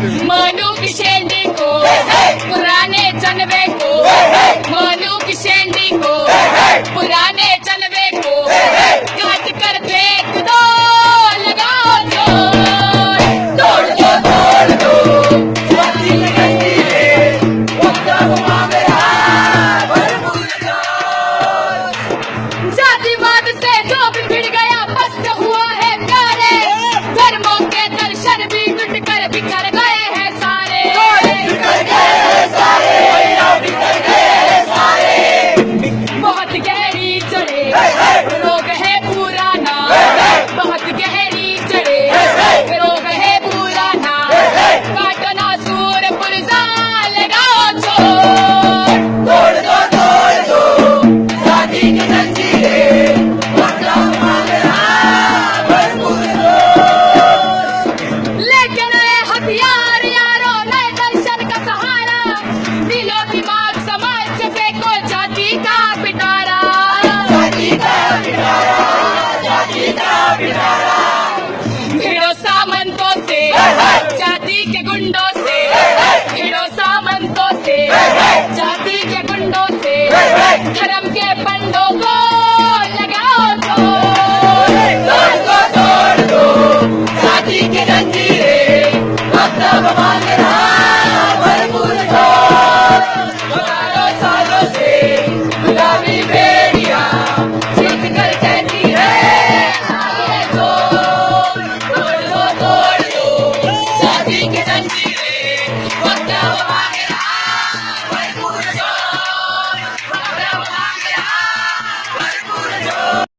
मनु की शेंडी को, पुराने चनवे को, मनु की शेंडी को, पुराने चनवे को, काट कर फेंक दो, लगाओ जोर, तोड़ दो तोड़ दो, जाती में जंजीरें, वक्ता हुआ मेरा भरपूर जोर। जातिवाद से जो भी भिड़ गया मस्त हुआ है प्यारे, धर्मों के दर्शन भी टूट कर बिखर गए हैं सारे, बिखर गए हैं सारे, भैया बिखर गए हैं सारे। बहुत गहरी जड़े रोग है पुराना, बहुत गहरी जड़े रोग है पुराना, काटना सूर पुरजा लगाओ छोड़, तोड़ दो, जाती की जंजीरें, वक्ता हुआ मेरा भरपूर जोर। लेके नए हथियार यारों, नए दर्शन का सहारा, दिलो दिमाग समाज से फेंको जाति का पिटारा, जाती का पिटारा, जाती का पिटारा। भिड़ो सामंतों से, जाति के गुंडों से, भिड़ो सामंतों से, जाति के गुंडों से, धर्म के पंडों को